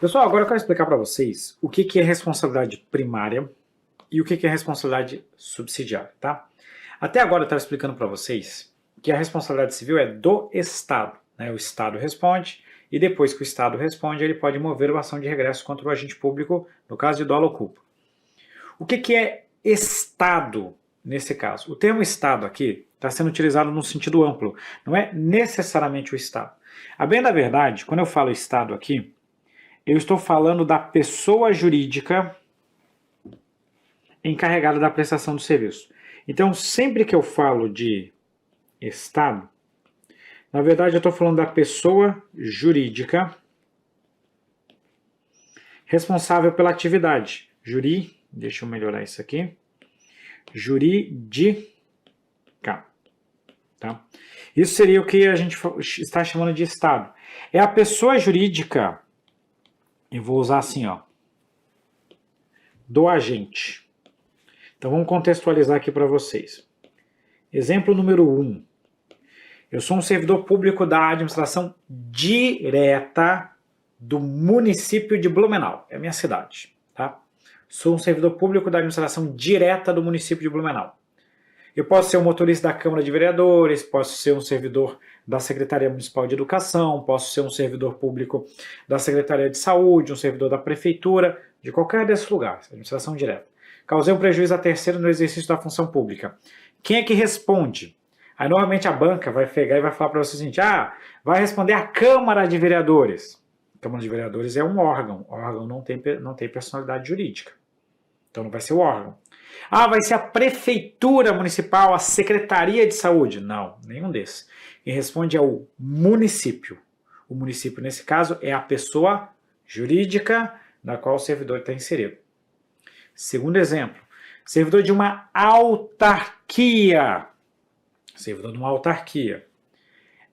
Pessoal, agora eu quero explicar para vocês o que é responsabilidade primária e o que é responsabilidade subsidiária, tá? Até agora eu estava explicando para vocês que a responsabilidade civil é do Estado, né? O Estado responde e depois que o Estado responde, ele pode mover uma ação de regresso contra o agente público, no caso de dolo ou culpa. O que é Estado nesse caso? O termo Estado aqui está sendo utilizado no sentido amplo, não é necessariamente o Estado. A bem da verdade, quando eu falo Estado aqui, eu estou falando da pessoa jurídica encarregada da prestação do serviço. Então, sempre que eu falo de Estado, na verdade eu estou falando da pessoa jurídica responsável pela atividade. Deixa eu melhorar isso aqui. Jurídica. Tá? Isso seria o que a gente está chamando de Estado. É a pessoa jurídica, eu vou usar assim, ó, do agente. Então vamos contextualizar aqui para vocês. Exemplo número 1. Eu sou um servidor público da administração direta do município de Blumenau. É a minha cidade, tá? Sou um servidor público da administração direta do município de Blumenau. Eu posso ser um motorista da Câmara de Vereadores, posso ser um servidor da Secretaria Municipal de Educação, posso ser um servidor público da Secretaria de Saúde, um servidor da Prefeitura, de qualquer desses lugares, administração direta. Causei um prejuízo a terceiro no exercício da função pública. Quem é que responde? Aí normalmente a banca vai pegar e vai falar para você o seguinte, vai responder a Câmara de Vereadores. A Câmara de Vereadores é um órgão, o órgão não tem personalidade jurídica, então não vai ser o órgão. Vai ser a Prefeitura Municipal, a Secretaria de Saúde. Não, nenhum desses. Quem responde é o município. O município, nesse caso, é a pessoa jurídica na qual o servidor está inserido. Segundo exemplo, servidor de uma autarquia. Servidor de uma autarquia.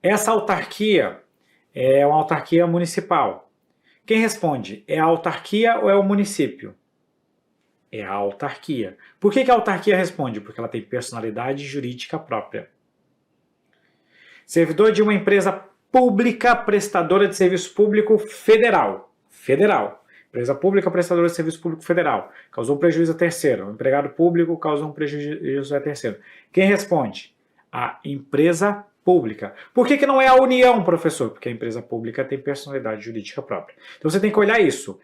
Essa autarquia é uma autarquia municipal. Quem responde? É a autarquia ou é o município? É a autarquia. Por que a autarquia responde? Porque ela tem personalidade jurídica própria. Servidor de uma empresa pública prestadora de serviço público federal. Empresa pública prestadora de serviço público federal. Causou um prejuízo a terceiro. O empregado público causou um prejuízo a terceiro. Quem responde? A empresa pública. Por que não é a União, professor? Porque a empresa pública tem personalidade jurídica própria. Então você tem que olhar isso.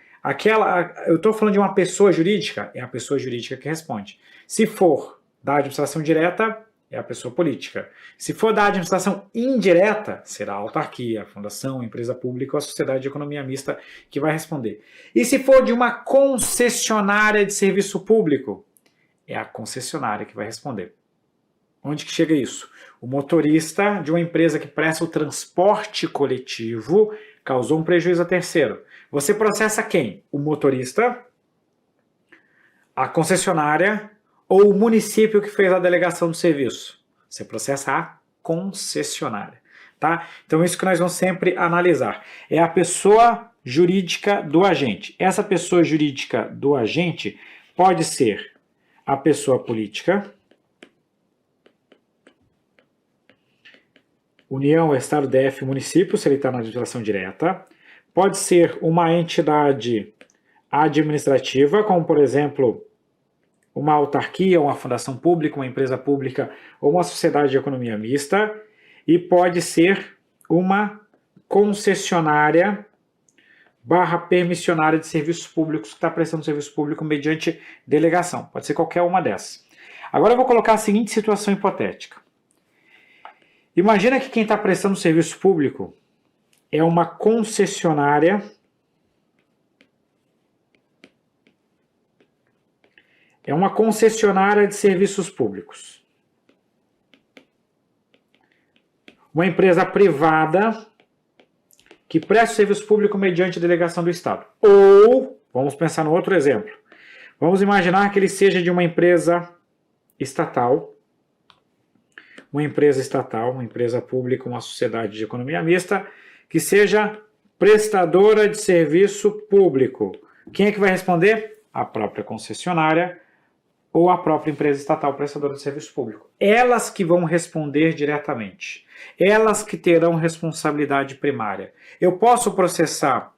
Eu estou falando de uma pessoa jurídica, é a pessoa jurídica que responde. Se for da administração direta, é a pessoa política. Se for da administração indireta, será a autarquia, a fundação, a empresa pública ou a sociedade de economia mista que vai responder. E se for de uma concessionária de serviço público, é a concessionária que vai responder. Onde que chega isso? O motorista de uma empresa que presta o transporte coletivo causou um prejuízo a terceiro. Você processa quem? O motorista, a concessionária ou o município que fez a delegação do serviço? Você processa a concessionária, tá? Então isso que nós vamos sempre analisar. É a pessoa jurídica do agente.Essa pessoa jurídica do agente pode ser a pessoa política, União, Estado, DF, município, se ele está na administração direta. Pode ser uma entidade administrativa, como por exemplo, uma autarquia, uma fundação pública, uma empresa pública ou uma sociedade de economia mista. E pode ser uma concessionária / permissionária de serviços públicos que está prestando serviço público mediante delegação. Pode ser qualquer uma dessas. Agora eu vou colocar a seguinte situação hipotética. Imagina que quem está prestando serviço público é uma concessionária de serviços públicos. Uma empresa privada que presta serviço público mediante delegação do Estado. Ou, vamos pensar no outro exemplo. Vamos imaginar que ele seja de uma empresa estatal, uma empresa pública, uma sociedade de economia mista, que seja prestadora de serviço público. Quem é que vai responder? A própria concessionária ou a própria empresa estatal prestadora de serviço público. Elas que vão responder diretamente. Elas que terão responsabilidade primária. Eu posso processar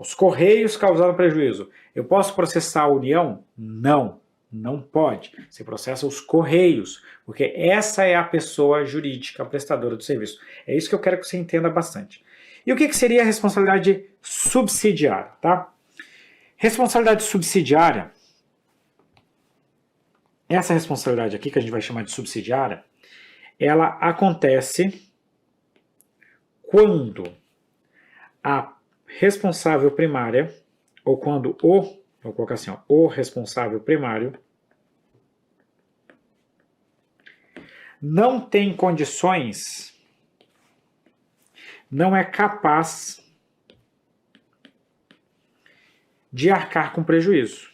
Os Correios causaram prejuízo. Eu posso processar a União? Não, não pode. Você processa os Correios, porque essa é a pessoa jurídica prestadora do serviço. É isso que eu quero que você entenda bastante. E o que seria a responsabilidade subsidiária? Tá? Responsabilidade subsidiária, essa responsabilidade aqui, que a gente vai chamar de subsidiária, ela acontece quando a responsável primária, ou quando vou colocar assim, ó, o responsável primário não tem condições, não é capaz de arcar com prejuízo.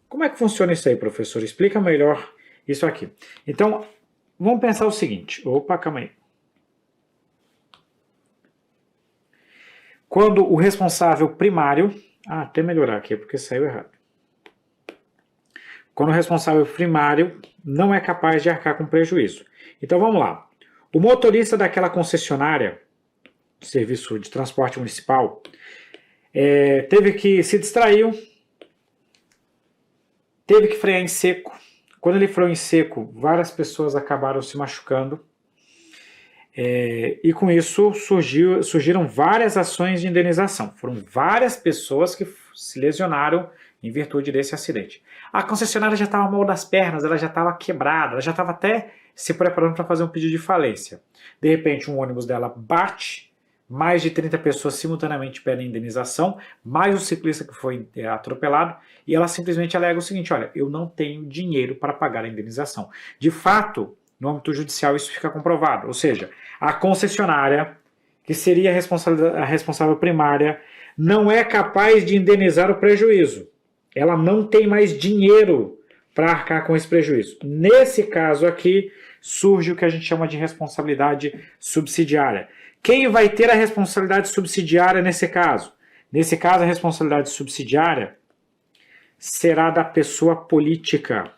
Como é que funciona isso aí, professor? Explica melhor isso aqui. Então, vamos pensar o seguinte. Opa, calma aí. Quando o responsável primário... até melhorar aqui, porque saiu errado. Quando o responsável primário não é capaz de arcar com prejuízo. Então, vamos lá. O motorista daquela concessionária de serviço de transporte municipal teve que se distraiu, teve que frear em seco. Quando ele freou em seco, várias pessoas acabaram se machucando. E com isso surgiram várias ações de indenização. Foram várias pessoas que se lesionaram em virtude desse acidente. A concessionária já estava mal das pernas, ela já estava quebrada, ela já estava até se preparando para fazer um pedido de falência. De repente, um ônibus dela bate, mais de 30 pessoas simultaneamente pedem indenização, mais o ciclista que foi atropelado, e ela simplesmente alega o seguinte: olha, eu não tenho dinheiro para pagar a indenização. De fato, no âmbito judicial isso fica comprovado, ou seja, a concessionária, que seria a responsável primária, não é capaz de indenizar o prejuízo. Ela não tem mais dinheiro para arcar com esse prejuízo. Nesse caso aqui, surge o que a gente chama de responsabilidade subsidiária. Quem vai ter a responsabilidade subsidiária nesse caso? Nesse caso, a responsabilidade subsidiária será da pessoa política.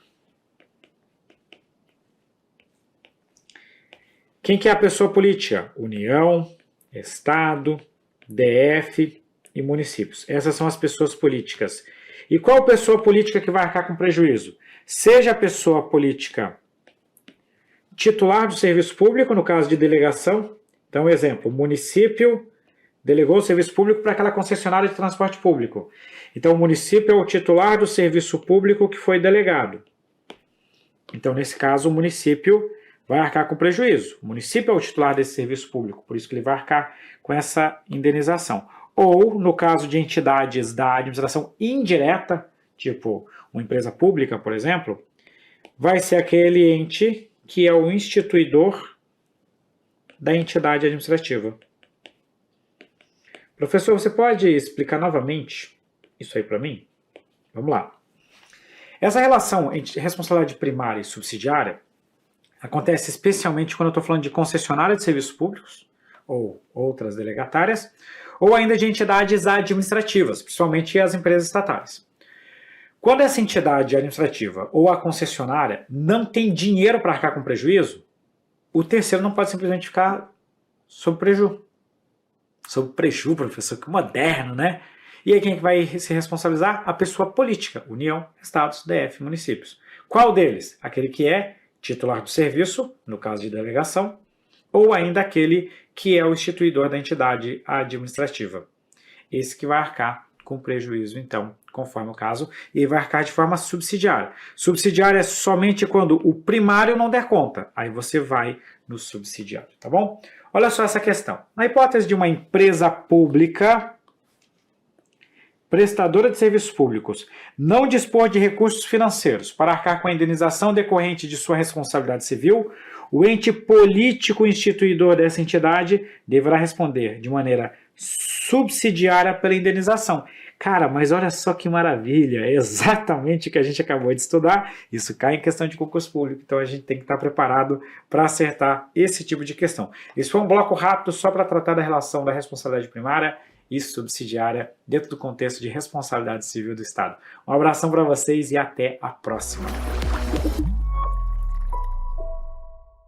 Quem que é a pessoa política? União, Estado, DF e municípios. Essas são as pessoas políticas. E qual pessoa política que vai arcar com prejuízo? Seja a pessoa política titular do serviço público, no caso de delegação. Então, exemplo, o município delegou o serviço público para aquela concessionária de transporte público. Então, o município é o titular do serviço público que foi delegado. Então, nesse caso, o município vai arcar com prejuízo. O município é o titular desse serviço público, por isso que ele vai arcar com essa indenização. Ou, no caso de entidades da administração indireta, tipo uma empresa pública, por exemplo, vai ser aquele ente que é o instituidor da entidade administrativa. Professor, você pode explicar novamente isso aí para mim? Vamos lá. Essa relação entre responsabilidade primária e subsidiária acontece especialmente quando eu estou falando de concessionária de serviços públicos, ou outras delegatárias, ou ainda de entidades administrativas, principalmente as empresas estatais. Quando essa entidade administrativa ou a concessionária não tem dinheiro para arcar com prejuízo, o terceiro não pode simplesmente ficar sob prejuízo. Sob prejuízo, professor, que moderno, né? E aí quem vai se responsabilizar? A pessoa política, União, Estados, DF, municípios. Qual deles? Aquele que é titular do serviço, no caso de delegação, ou ainda aquele que é o instituidor da entidade administrativa. Esse que vai arcar com prejuízo, então, conforme o caso, e vai arcar de forma subsidiária. Subsidiária é somente quando o primário não der conta. Aí você vai no subsidiário, tá bom? Olha só essa questão. Na hipótese de uma empresa pública prestadora de serviços públicos não dispor de recursos financeiros para arcar com a indenização decorrente de sua responsabilidade civil, o ente político instituidor dessa entidade deverá responder de maneira subsidiária pela indenização. Cara, mas olha só que maravilha, é exatamente o que a gente acabou de estudar. Isso cai em questão de concurso público, então a gente tem que estar preparado para acertar esse tipo de questão. Isso foi um bloco rápido só para tratar da relação da responsabilidade primária e subsidiária dentro do contexto de responsabilidade civil do Estado. Um abração para vocês e até a próxima.